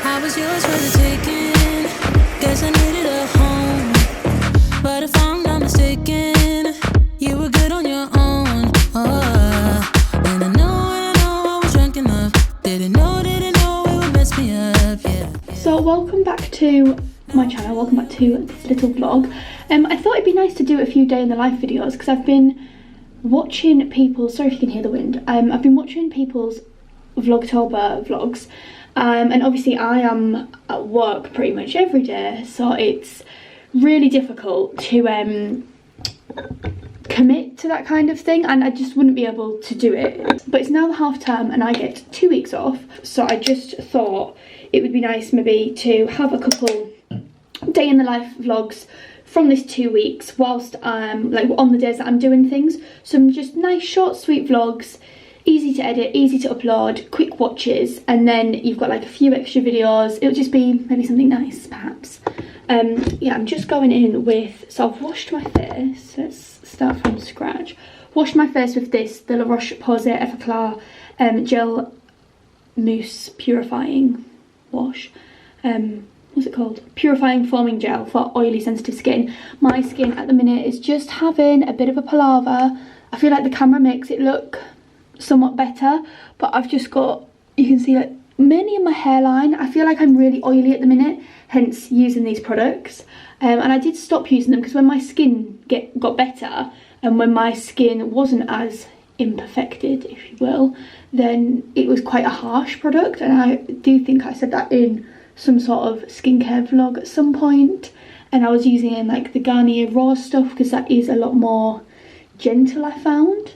I was yours for the taking. Guess I needed a home, but if I'm not mistaken, you were good on your own. And I know I was drunk enough. Didn't know it would mess me up. Yeah. So welcome back to my channel. Welcome back to this little vlog. I thought it'd be nice to do a few day in the life videos because I've been watching people. Sorry if you can hear the wind. I've been watching people's Vlogtober vlogs. And obviously I am at work pretty much every day, so it's really difficult to commit to that kind of thing, and I just wouldn't be able to do it. But it's now the half term and I get 2 weeks off, so I just thought it would be nice maybe to have a couple day in the life vlogs from this 2 weeks whilst I'm like on the days that I'm doing things. Some just nice short sweet vlogs, easy to edit, easy to upload, quick watches, and then you've got like a few extra videos. It'll just be maybe something nice perhaps. Yeah, I'm just going in with, so I've washed my face. Let's start from scratch. Washed my face with this, the La Roche-Posay Effaclar Gel Mousse Purifying Wash. What's it called? Purifying Foaming Gel for oily sensitive skin. My skin at the minute is just having a bit of a palaver. I feel like the camera makes it look somewhat better, but I've just got, you can see like mainly in my hairline. I feel like I'm really oily at the minute, hence using these products. And I did stop using them because when my skin got better and when my skin wasn't as imperfected, if you will, then it was quite a harsh product. And I do think I said that in some sort of skincare vlog at some point, and I was using like the Garnier Raw stuff because that is a lot more gentle, I found,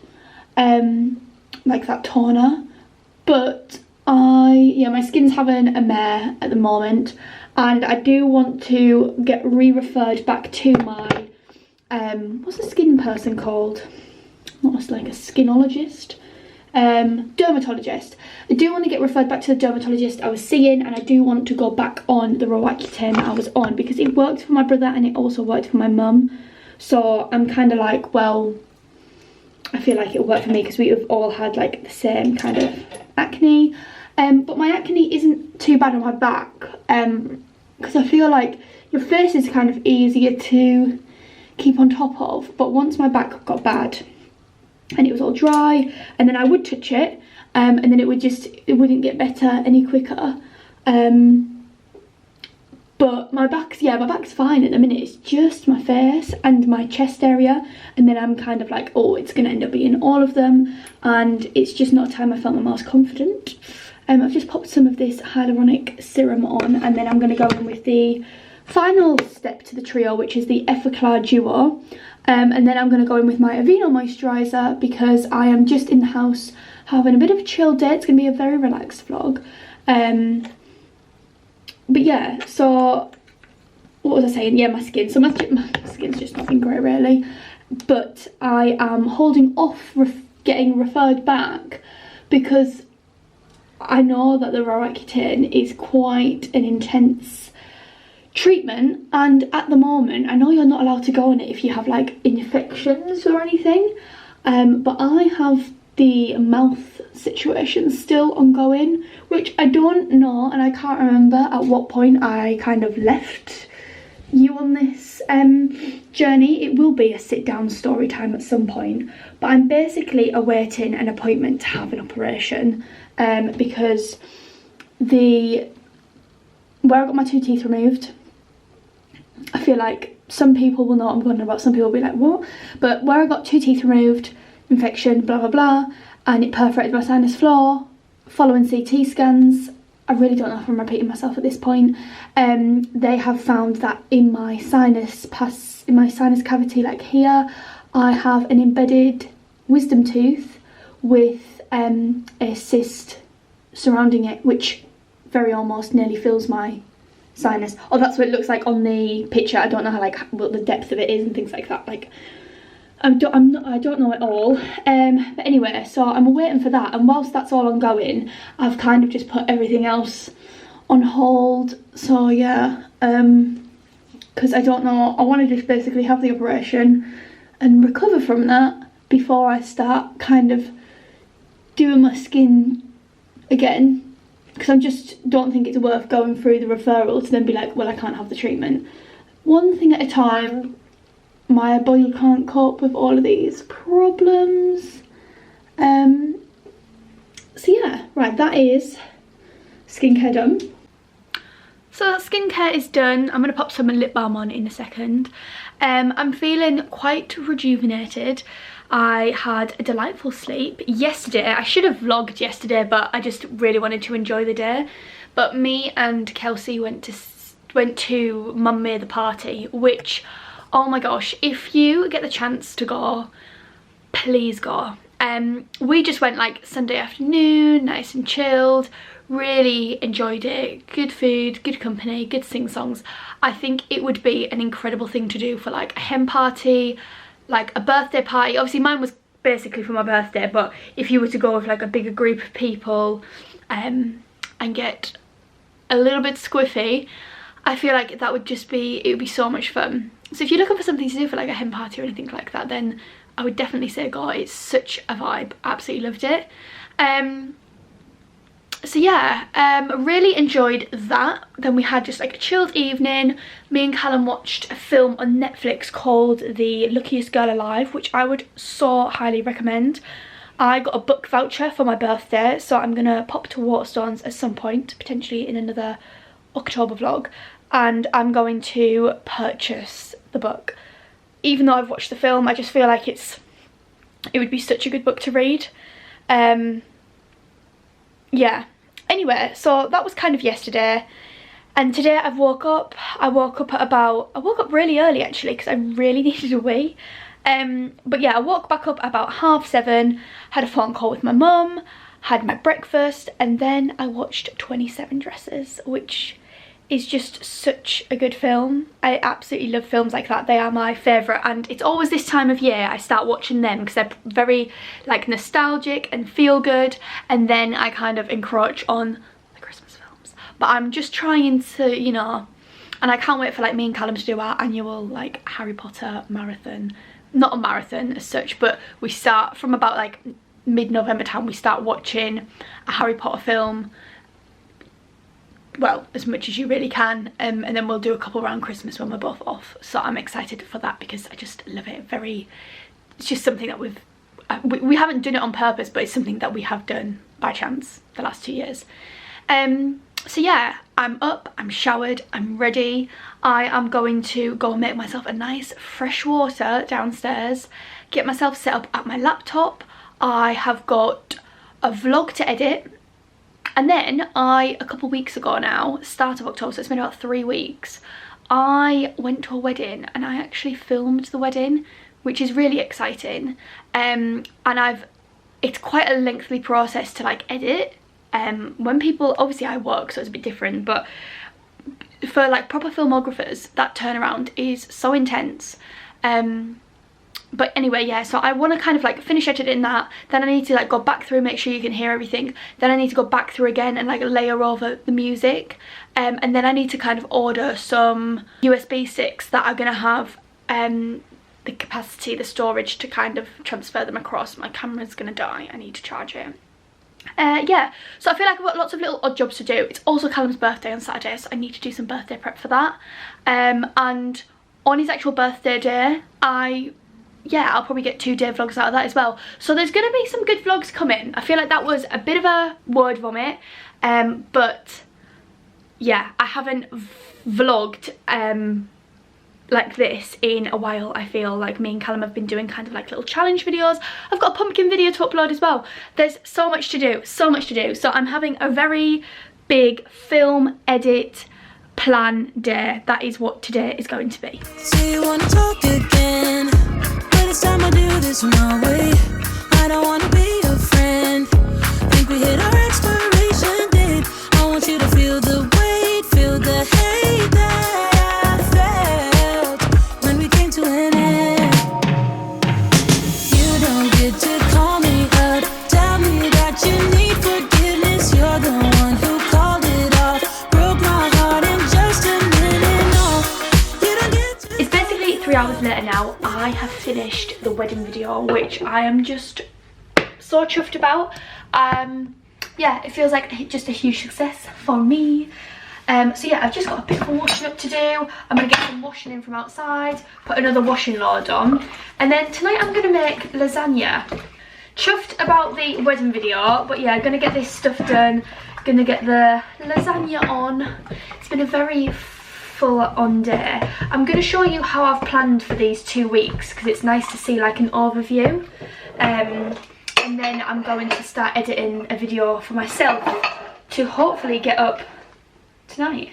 like that toner. But my skin's having a mare at the moment, and I do want to get re-referred back to my what's a skin person called? Not like a skinologist, dermatologist. I do want to get referred back to the dermatologist I was seeing, and I do want to go back on the Roaccutane I was on because it worked for my brother and it also worked for my mum. So I'm kind of like, well, I feel like it'll work for me because we've all had like the same kind of acne. But my acne isn't too bad on my back, because I feel like your face is kind of easier to keep on top of. But once my back got bad and it was all dry, and then I would touch it, and then it wouldn't get better any quicker. But my back's fine at the minute. It's just my face and my chest area, and then I'm kind of like, oh, it's gonna end up being all of them, and it's just not a time I felt my most confident. I've just popped some of this hyaluronic serum on, and then I'm gonna go in with the final step to the trio, which is the Effaclar Duo. And then I'm going to go in with my Aveeno moisturiser because I am just in the house having a bit of a chill day. It's going to be a very relaxed vlog. But yeah, so what was I saying? Yeah, my skin. So my skin's just not been great really. But I am holding off getting referred back because I know that the Roaccutane is quite an intense treatment, and at the moment I know you're not allowed to go on it if you have like infections or anything, but I have the mouth situation still ongoing, which I don't know, and I can't remember at what point I kind of left you on this journey. It will be a sit down story time at some point, but I'm basically awaiting an appointment to have an operation, because where I got my 2 teeth removed, I feel like some people will know what I'm talking about, some people will be like, what? But where I got 2 teeth removed, infection, blah blah blah, and it perforated my sinus floor, following CT scans, I really don't know if I'm repeating myself at this point, they have found that in my sinus cavity, like here, I have an embedded wisdom tooth with a cyst surrounding it, which very almost nearly fills my sinus. Oh, that's what it looks like on the picture. I don't know how, like, what the depth of it is and things like that. Like, I don't know at all. But anyway, so I'm waiting for that, and whilst that's all ongoing, I've kind of just put everything else on hold. So yeah, because I don't know, I want to just basically have the operation and recover from that before I start kind of doing my skin again, because I just don't think it's worth going through the referral to then be like, well, I can't have the treatment. One thing at a time. My body can't cope with all of these problems. So yeah, right, that is skincare done. So that skincare is done. I'm going to pop some lip balm on in a second. I'm feeling quite rejuvenated. I had a delightful sleep yesterday. I should have vlogged yesterday, but I just really wanted to enjoy the day. But me and Kelsey went to Mum Made the Party, which, oh my gosh, if you get the chance to go, please go. We just went like Sunday afternoon, nice and chilled, really enjoyed it. Good food, good company, good sing-songs. I think it would be an incredible thing to do for like a hen party, like a birthday party. Obviously mine was basically for my birthday, but if you were to go with like a bigger group of people and get a little bit squiffy, I feel like that would just be, it would be so much fun. So if you're looking for something to do for like a hen party or anything like that, then I would definitely say go. It's such a vibe. Absolutely loved it. So yeah, really enjoyed that. Then we had just like a chilled evening. Me and Callum watched a film on Netflix called The Luckiest Girl Alive, which I would so highly recommend. I got a book voucher for my birthday, so I'm gonna pop to Waterstones at some point, potentially in another October vlog, and I'm going to purchase the book. Even though I've watched the film, I just feel like it would be such a good book to read. Yeah, anyway, so that was kind of yesterday, and today I woke up really early actually, because I really needed a wee. But yeah, I woke back up about 7:30, had a phone call with my mum, had my breakfast, and then I watched 27 Dresses, which is just such a good film. I absolutely love films like that. They are my favourite, and it's always this time of year I start watching them because they're very like nostalgic and feel good, and then I kind of encroach on the Christmas films. But I'm just trying to, you know, and I can't wait for like me and Callum to do our annual like Harry Potter marathon. Not a marathon as such, but we start from about like mid-November time, we start watching a Harry Potter film, well, as much as you really can, and then we'll do a couple around Christmas when we're both off. So I'm excited for that because I just love it. It's just something that we haven't done it on purpose, but it's something that we have done by chance the last 2 years. So yeah, I'm up, I'm showered, I'm ready. I am going to go and make myself a nice fresh water downstairs, get myself set up at my laptop. I have got a vlog to edit, and then a couple weeks ago now, start of October, so it's been about 3 weeks, I went to a wedding and I actually filmed the wedding, which is really exciting. And it's quite a lengthy process to like edit. When people, obviously I work, so it's a bit different, but for like proper filmographers, that turnaround is so intense. But anyway, yeah, so I want to kind of like finish editing that, then I need to like go back through, make sure you can hear everything, then I need to go back through again and like layer over the music, and then I need to kind of order some USB sticks that are going to have the capacity, the storage to kind of transfer them across. My camera's going to die, I need to charge it. Yeah, so I feel like I've got lots of little odd jobs to do. It's also Callum's birthday on Saturday, so I need to do some birthday prep for that. And on his actual birthday day, I'll probably get 2-day vlogs out of that as well. So there's going to be some good vlogs coming. I feel like that was a bit of a word vomit, but yeah, I haven't vlogged like this in a while. I feel like me and Callum have been doing kind of like little challenge videos. I've got a pumpkin video to upload as well. There's so much to do, so much to do. So I'm having a very big film edit plan day. That is what today is going to be. So you wanna talk again, but it's time I do this my way. I don't wanna be your friend. Think we hit our expiration date. I want you to feel the weight, feel the hate that I felt when we came to an end. You don't get to call me up, tell me that you need forgiveness. You're the one who called it off, broke my heart in just a minute. No, you don't get to. It's basically 3 hours later now. I have finished the wedding video, which I am just so chuffed about. yeah, it feels like just a huge success for me. So yeah, I've just got a bit of washing up to do. I'm going to get some washing in from outside, put another washing load on, and then tonight I'm going to make lasagna. Chuffed about the wedding video, but yeah, going to get this stuff done, going to get the lasagna on. It's been a very full on day. I'm going to show you how I've planned for these 2 weeks, because it's nice to see like an overview. And then I'm going to start editing a video for myself to hopefully get up tonight.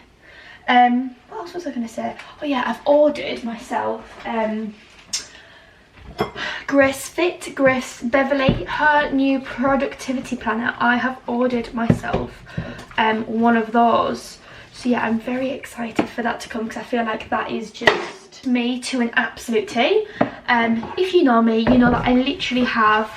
What else was I going to say? Oh yeah, I've ordered myself Grace Beverly, her new productivity planner. I have ordered myself one of those. So yeah, I'm very excited for that to come, because I feel like that is just me to an absolute T. If you know me, you know that I literally have,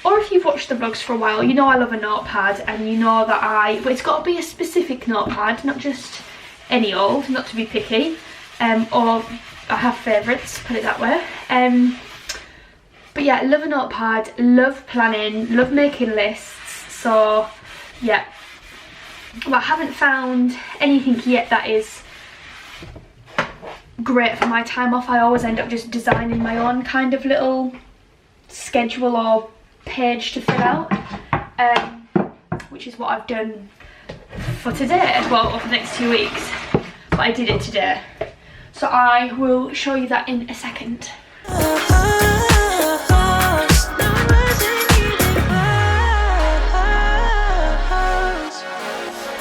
or if you've watched the vlogs for a while, you know I love a notepad, and you know that but it's got to be a specific notepad, not just any old, not to be picky, or I have favourites, put it that way. But yeah, love a notepad, love planning, love making lists, so yeah. Well, I haven't found anything yet that is great for my time off. I always end up just designing my own kind of little schedule or page to fill out, which is what I've done for today, well, for the next 2 weeks, but I did it today, so I will show you that in a second.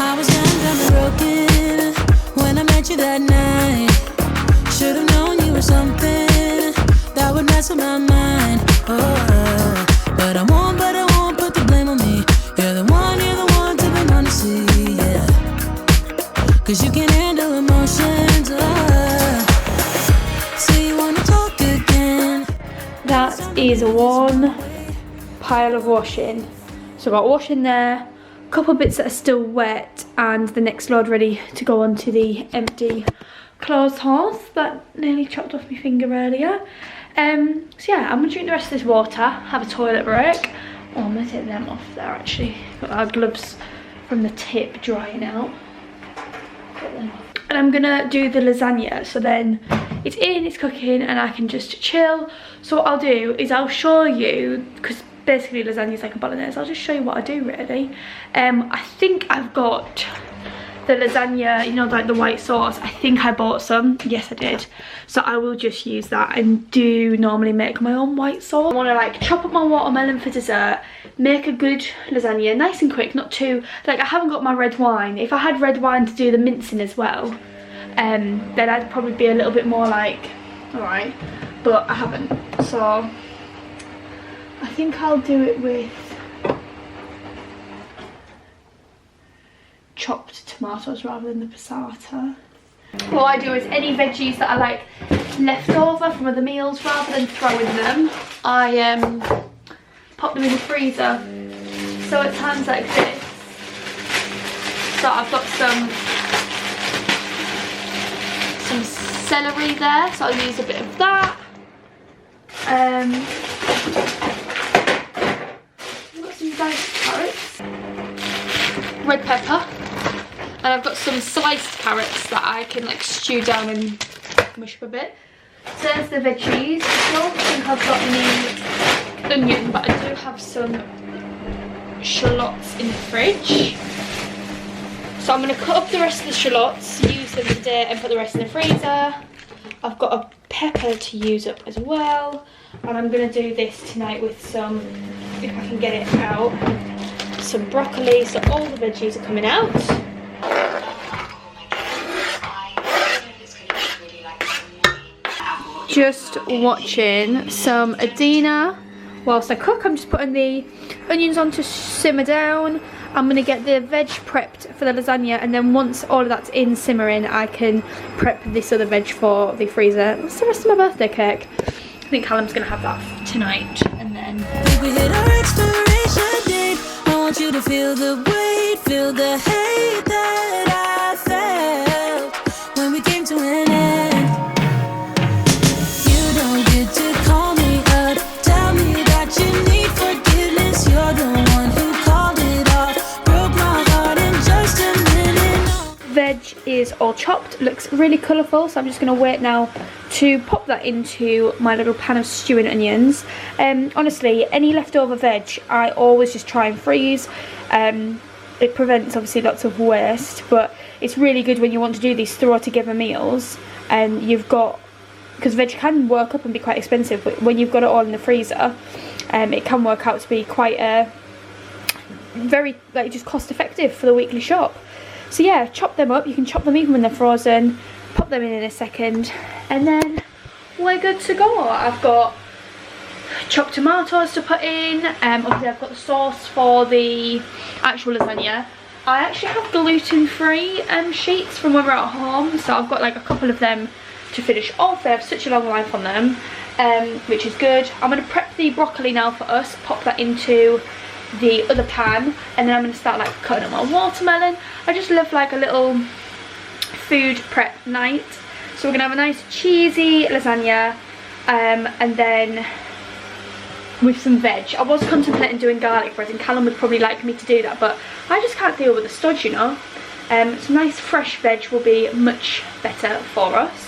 I was young and broken when I met you that night. Should've known you were something that would mess with my mind. Oh, but I won't put the blame on me. You're the one to be on to see, yeah. 'Cause you can handle emotions, so you wanna talk again. That is one pile of washing. So I've got washing there, a couple bits that are still wet, and the next load ready to go onto the empty clothes horse that nearly chopped off my finger earlier. So yeah, I'm gonna drink the rest of this water, have a toilet break. Oh, I'm gonna take them off there actually. Got our gloves from the tip drying out. Put them off. And I'm gonna do the lasagna, so then it's in, it's cooking, and I can just chill. So what I'll do is I'll show you, because basically lasagna is like a bolognese, I'll just show you what I do really. I think I've got the lasagna, you know, like the white sauce. I think I bought some. Yes, I did. So I will just use that, and do normally make my own white sauce. I want to like chop up my watermelon for dessert, make a good lasagna, nice and quick, not too, like I haven't got my red wine. If I had red wine to do the mincing as well, then I'd probably be a little bit more like, alright, but I haven't. So I think I'll do it with chopped tomatoes rather than the passata. What I do is any veggies that are like left over from other meals, rather than throwing them, I pop them in the freezer. So at times like this, so I've got some celery there, so I'll use a bit of that. I've got some diced carrots, red pepper, and I've got some sliced carrots that I can like stew down and mush up a bit. So there's the veggies. I don't think I've got any onion, but I do have some shallots in the fridge. So I'm going to cut up the rest of the shallots, use them today, and put the rest in the freezer. I've got a pepper to use up as well, and I'm going to do this tonight with some, if I can get it out, some broccoli, so all the veggies are coming out. Just watching some Adina whilst I cook. I'm just putting the onions on to simmer down. I'm going to get the veg prepped for the lasagna, and then once all of that's in simmering, I can prep this other veg for the freezer. That's the rest of my birthday cake. I think Callum's going to have that tonight, and then We hit our expiration date. I want you to feel the weight, feel the hate that I felt when we came to an end. You don't get to call me up, tell me that you need forgiveness. You're the one who called veg is all chopped, looks really colourful, so I'm just going to wait now to pop that into my little pan of stewing onions. Honestly, any leftover veg I always just try and freeze. It prevents obviously lots of waste, but it's really good when you want to do these throw together meals and you've got, because veg can work up and be quite expensive, but when you've got it all in the freezer, it can work out to be quite very like just cost effective for the weekly shop. So yeah, chop them up. You can chop them even when they're frozen, pop them in a second, and then we're good to go. I've got chopped tomatoes to put in. Obviously I've got the sauce for the actual lasagna. I actually have gluten-free sheets from when we're at home, so I've got like a couple of them to finish off. They have such a long life on them, which is good. I'm going to prep the broccoli now for us, pop that into the other pan, and then I'm going to start like cutting up my watermelon. I just love like a little food prep night. So we're going to have a nice cheesy lasagna, and then with some veg. I was contemplating doing garlic bread, and Callum would probably like me to do that, but I just can't deal with the stodge, you know. Some nice fresh veg will be much better for us.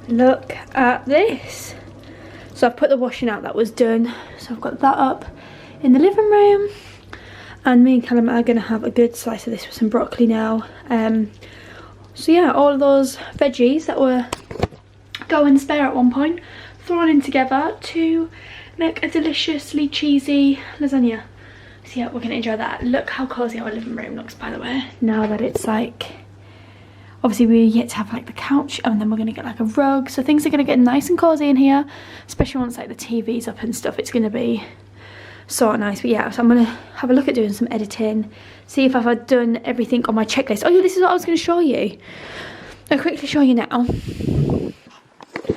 Look at this. So I've put the washing out that was done, so I've got that up in the living room, and me and Callum are going to have a good slice of this with some broccoli now. So yeah, all of those veggies that were going spare at one point thrown in together to make a deliciously cheesy lasagna. So yeah, we're going to enjoy that. Look how cosy our living room looks, by the way, now that it's like, obviously we get to have like the couch, and then we're going to get like a rug, so things are going to get nice and cozy in here, especially once like the TV's up and stuff. It's going to be so nice. But yeah, so I'm going to have a look at doing some editing, see if I've done everything on my checklist. Oh yeah, this is what I was going to show you. I'll quickly show you now.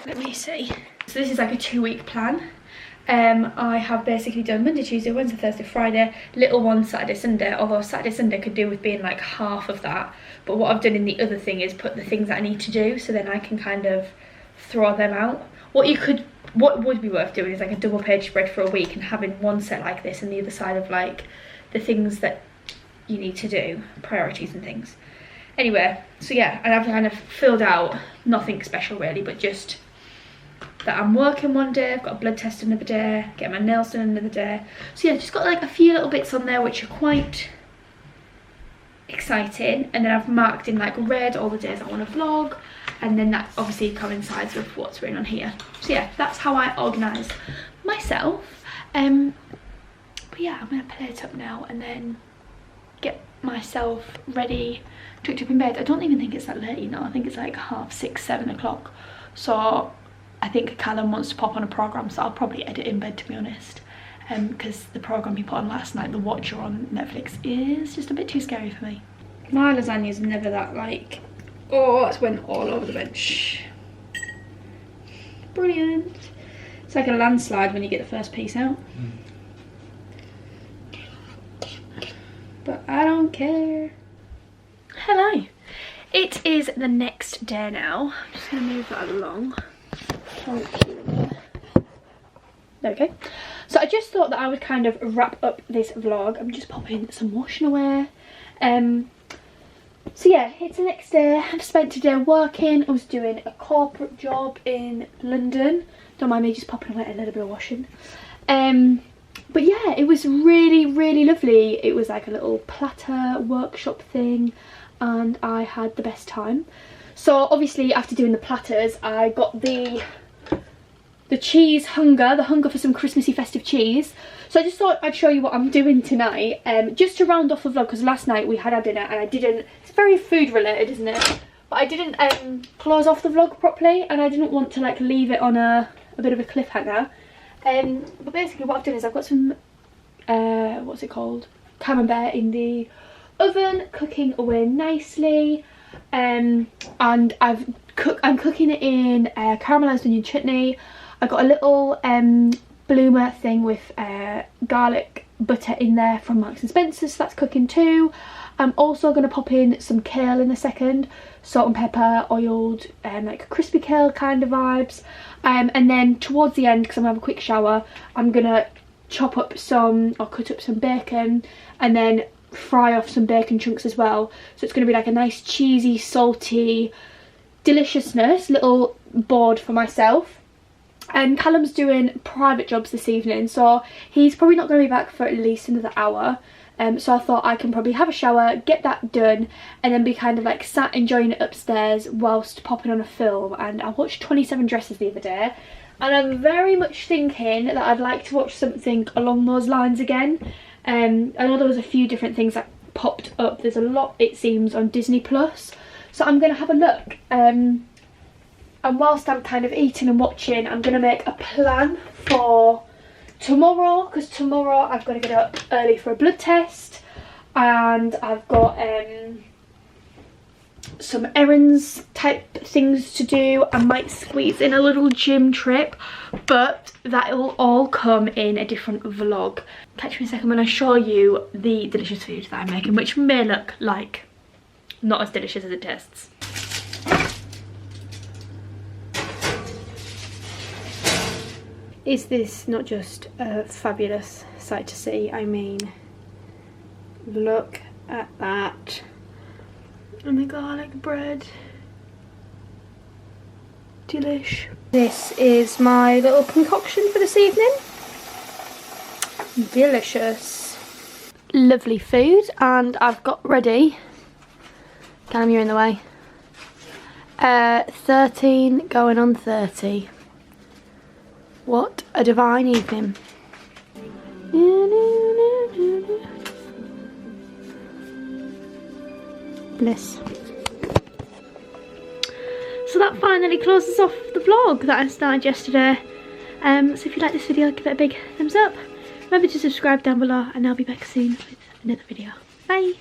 Let me see. So this is like a 2-week plan. I have basically done Monday, Tuesday, Wednesday, Thursday, Friday, little one Saturday, Sunday, although Saturday, Sunday could do with being like half of that. But what I've done in the other thing is put the things that I need to do, so then I can kind of throw them out. What would be worth doing is like a double page spread for a week and having one set like this and the other side of like the things that you need to do, priorities and things. Anyway, so yeah, and I've kind of filled out nothing special really, but just that I'm working one day, I've got a blood test another day, getting my nails done another day. So yeah, just got like a few little bits on there which are quite exciting, and then I've marked in like red all the days I want to vlog, and then that obviously coincides with what's written on here. So yeah, that's how I organise myself. But yeah, I'm gonna plate up now and then get myself ready, tucked up in bed. I don't even think it's that late, you know. I think it's like 6:30, 7 o'clock. So I think Callum wants to pop on a programme, so I'll probably edit in bed, to be honest. Because the programme he put on last night, The Watcher on Netflix, is just a bit too scary for me. My lasagna is never that like, oh, it's went all over the bench. Brilliant. It's like a landslide when you get the first piece out. But I don't care. Hello. It is the next day now. I'm just going to move that along. Okay. So I just thought that I would kind of wrap up this vlog. I'm just popping some washing away. So yeah, it's the next day. I've spent today working. I was doing a corporate job in London. Don't mind me just popping away a little bit of washing. But yeah, it was really, really lovely. It was like a little platter workshop thing and I had the best time. So obviously after doing the platters, I got the cheese hunger, the hunger for some Christmassy festive cheese. So I just thought I'd show you what I'm doing tonight, just to round off the vlog, because last night we had our dinner and I didn't, it's very food related, isn't it? But I didn't close off the vlog properly and I didn't want to like leave it on a bit of a cliffhanger. But basically what I've done is I've got some, what's it called? Camembert in the oven, cooking away nicely. And I'm cooking it in caramelised onion chutney. I got a little bloomer thing with garlic butter in there from Marks and Spencer's, so that's cooking too. I'm also going to pop in some kale in a second, salt and pepper, oiled, like crispy kale kind of vibes. And then towards the end, because I'm going to have a quick shower, I'm going to chop up some, or cut up some bacon and then fry off some bacon chunks as well. So it's going to be like a nice cheesy, salty deliciousness, little board for myself. And Callum's doing private jobs this evening, so he's probably not going to be back for at least another hour. So I thought I can probably have a shower, get that done, and then be kind of like sat enjoying it upstairs whilst popping on a film. And I watched 27 Dresses the other day, and I'm very much thinking that I'd like to watch something along those lines again. I know there was a few different things that popped up. There's a lot, it seems, on Disney Plus, so I'm going to have a look. And whilst I'm kind of eating and watching, I'm going to make a plan for tomorrow, because tomorrow I've got to get up early for a blood test and I've got some errands type things to do. I might squeeze in a little gym trip, but that will all come in a different vlog. Catch me in a second when I show you the delicious food that I'm making, which may look like not as delicious as it tastes. Is this not just a fabulous sight to see? I mean, look at that. And the garlic bread. Delish. This is my little concoction for this evening. Delicious. Lovely food, and I've got ready. Callum, you're in the way. 13 going on 30. What a divine evening. Bliss. So that finally closes off the vlog that I started yesterday. So if you like this video, give it a big thumbs up. Remember to subscribe down below and I'll be back soon with another video. Bye!